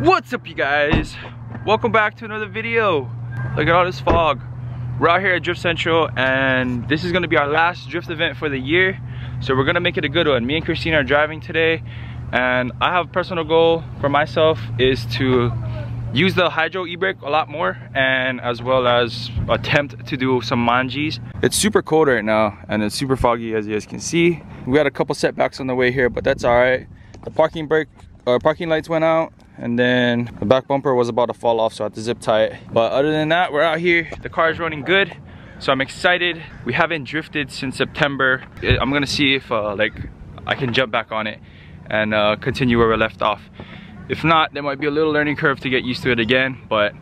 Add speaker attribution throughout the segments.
Speaker 1: What's up, you guys? Welcome back to another video. Look at all this fog. We're out here at Drift Central and this is gonna be our last drift event for the year. So we're gonna make it a good one. Me and Christina are driving today and I have a personal goal for myself is to use the hydro e-brake a lot more and as well as attempt to do some manjis. It's super cold right now and it's super foggy, as you guys can see. We had a couple setbacks on the way here, but that's all right. The parking lights went out and then the back bumper was about to fall off, so I had to zip tie it. But other than that, we're out here. The car is running good, so I'm excited. We haven't drifted since September. I'm gonna see if I can jump back on it and continue where we left off. If not, there might be a little learning curve to get used to it again, but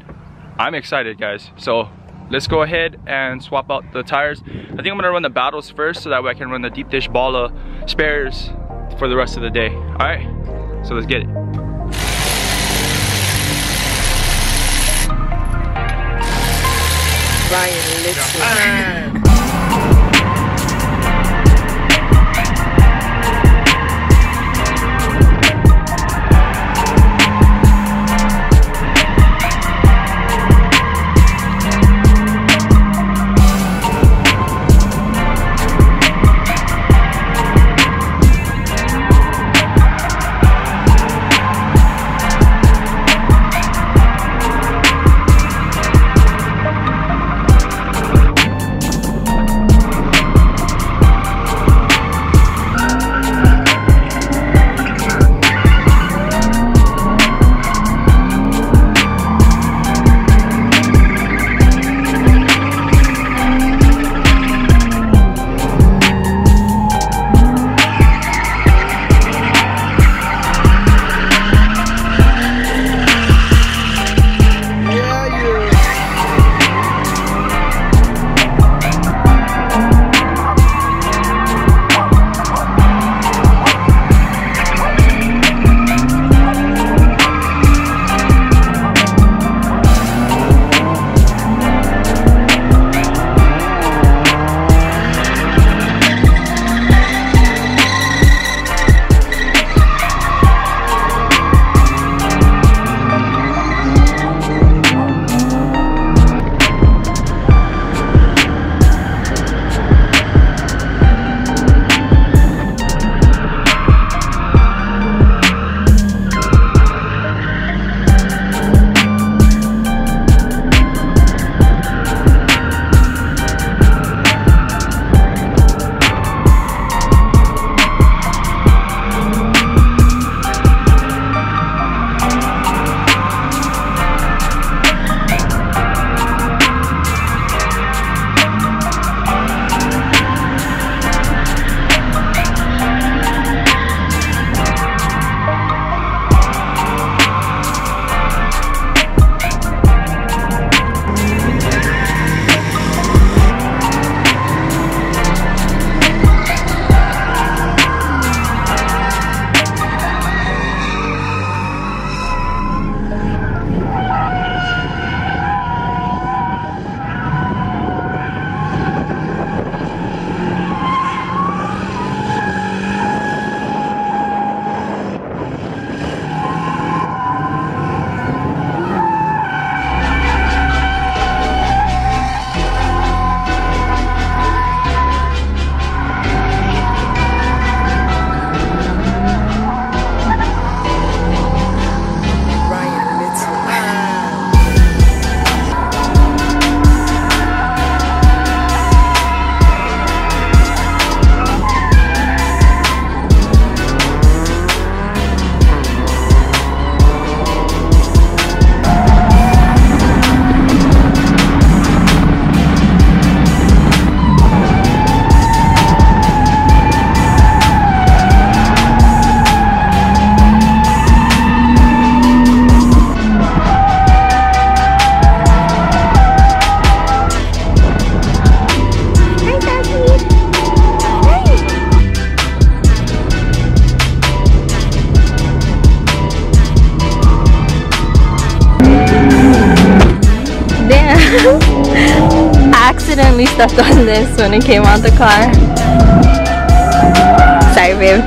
Speaker 1: I'm excited, guys. So let's go ahead and swap out the tires. I think I'm gonna run the battles first so that way I can run the deep dish balla spares for the rest of the day. All right, so let's get it.
Speaker 2: Ryan, listen.
Speaker 3: I accidentally stepped on this when it came out the car. Sorry, babe.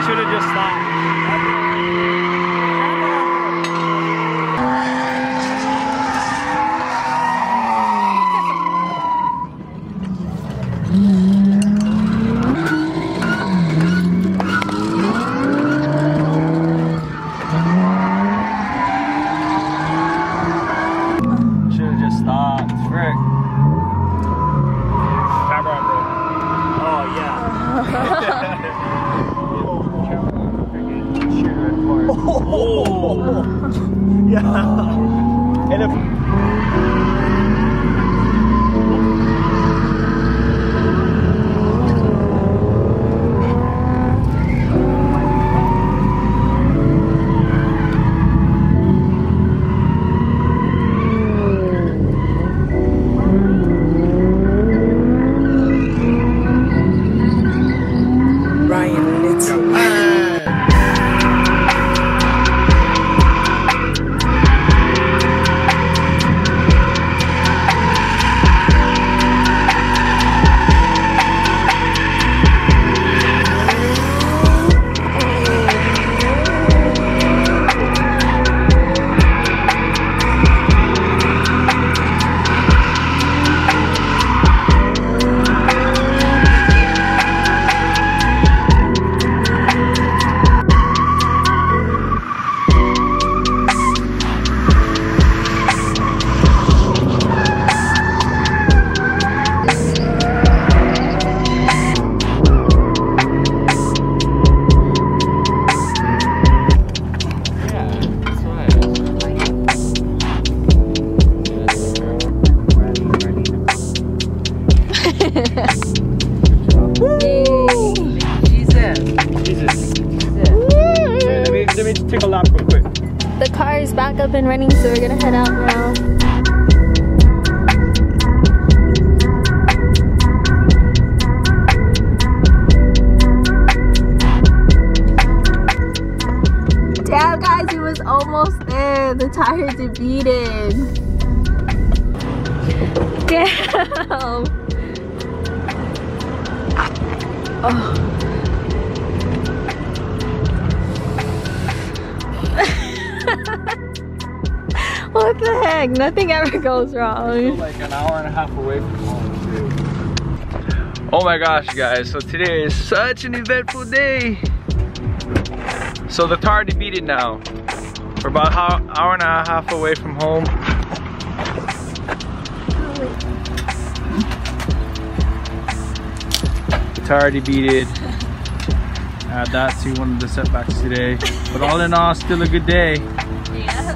Speaker 1: should have just stopped.
Speaker 2: Yeah. And if let me take a lap real quick.
Speaker 3: The car is back up and running, so we're gonna head out now. Damn guys, he was almost there. The tires are beaten. Damn. Oh. What the heck? Nothing ever goes wrong.
Speaker 1: Like an hour and a half away from home too. Oh my gosh guys, so today is such an eventful day. So the car already beat it now. We're about an hour and a half away from home. The car already beat it. Add that to one of the setbacks today. But all in all, still a good day.
Speaker 3: Yeah.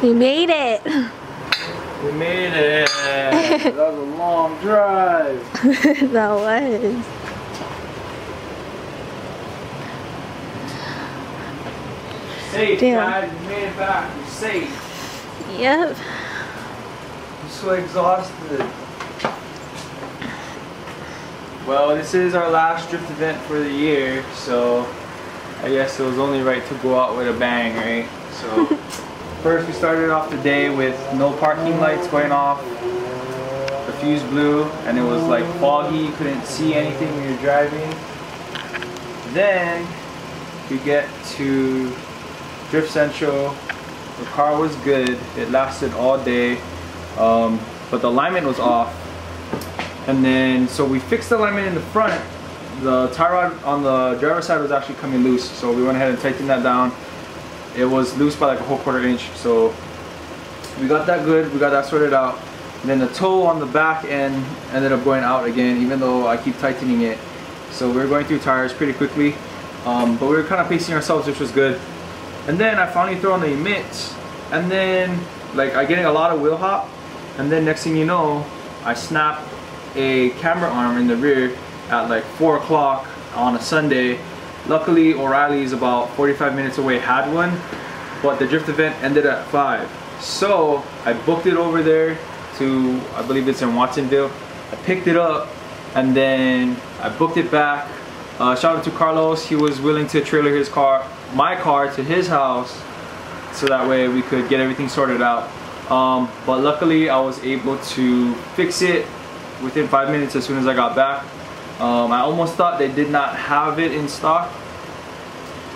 Speaker 3: We made it.
Speaker 1: We made it. That was a long drive.
Speaker 3: That was.
Speaker 1: Safe,
Speaker 3: Damn.
Speaker 1: guys. We made it back. We're safe.
Speaker 3: Yep.
Speaker 1: I'm so exhausted. Well, this is our last drift event for the year, so I guess it was only right to go out with a bang, right? So first we started off the day with no parking lights going off. The fuse blew and it was like foggy, you couldn't see anything when you're driving. Then we get to Drift Central. The car was good, it lasted all day, but the alignment was off. And then, so we fixed the alignment in the front. The tie rod on the driver's side was actually coming loose, so we went ahead and tightened that down. It was loose by like a whole quarter inch, so we got that good, we got that sorted out. And then the toe on the back end ended up going out again, even though I keep tightening it. So we were going through tires pretty quickly, but we were kind of pacing ourselves, which was good. And then I finally throw on the emits, and then like I'm getting a lot of wheel hop, and then next thing you know, I snap a camera arm in the rear at like 4 o'clock on a Sunday. Luckily O'Reilly is about 45 minutes away, had one, but the drift event ended at 5. So I booked it over there to, I believe it's in Watsonville. I picked it up and then I booked it back. Shout out to Carlos, he was willing to trailer his car, my car, to his house so that way we could get everything sorted out. But luckily I was able to fix it within 5 minutes as soon as I got back. I almost thought they did not have it in stock.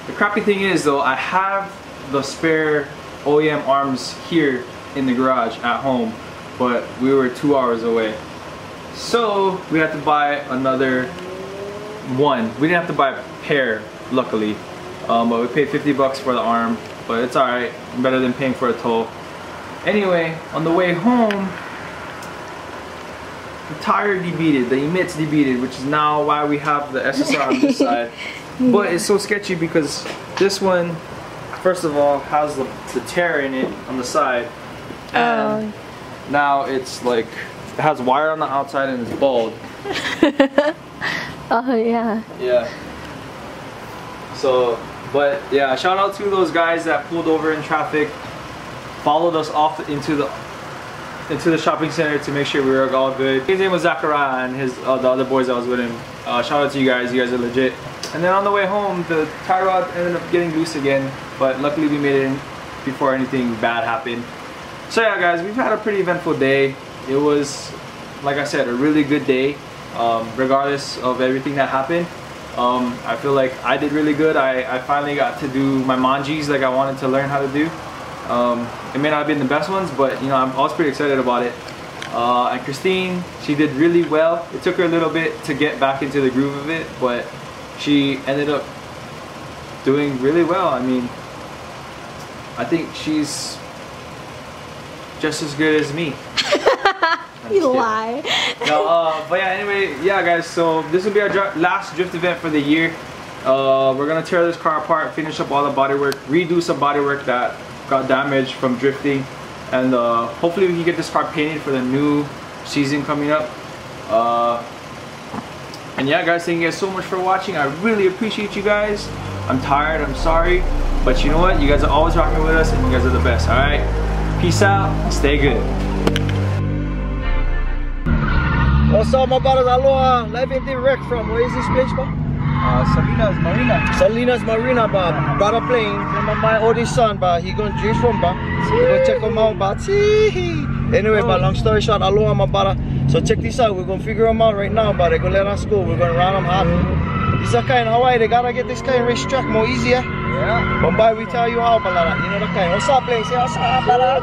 Speaker 1: The crappy thing is though, I have the spare OEM arms here in the garage at home, but we were 2 hours away. So we had to buy another one. We didn't have to buy a pair, luckily. But we paid 50 bucks for the arm, but it's alright, better than paying for a tow. Anyway, on the way home, the tire debeaded, the emits debeaded, which is now why we have the SSR on this side. But it's so sketchy because this one, first of all, has the tear in it on the side, and now it's like, it has wire on the outside and it's bald.
Speaker 3: Oh yeah.
Speaker 1: Yeah. So, but yeah, shout out to those guys that pulled over in traffic, followed us off into the shopping center to make sure we were all good. His name was Zachariah and the other boys that was with him. Shout out to you guys are legit. And then on the way home, the tie rod ended up getting loose again, but luckily we made it in before anything bad happened. So yeah guys, we've had a pretty eventful day. It was, like I said, a really good day, regardless of everything that happened. I feel like I did really good. I finally got to do my manjis like I wanted to learn how to do. It may not have been the best ones, but you know, I was pretty excited about it. And Christine, she did really well. It took her a little bit to get back into the groove of it, but she ended up doing really well. I mean, I think she's just as good as me.
Speaker 3: You lie.
Speaker 1: No, but yeah, anyway, yeah guys, so this will be our last drift event for the year. We're gonna tear this car apart, finish up all the bodywork, redo some bodywork that got damaged from drifting, and hopefully we can get this car painted for the new season coming up. And yeah guys, thank you guys so much for watching. I really appreciate you guys. I'm tired, I'm sorry, but you know what, you guys are always rocking with us and you guys are the best. All right, peace out, stay good.
Speaker 2: What's up, my brothers? Aloha. Live in direct from, where is this place, ba? Salinas Marina. Salinas Marina, ba. Brother plane. My oldest son, ba. He gonna drift from, ba. We gonna check him out, ba. Anyway, ba. Long story short, aloha, my brother. So check this out. We're gonna figure them out right now, ba. They're gonna let us go. We're gonna run them hard. This is a kind of Hawaii. They gotta get this kind of racetrack more easier. Yeah. But we tell you how, balada. You know the kind. What's up, plane? Say what's up, balada.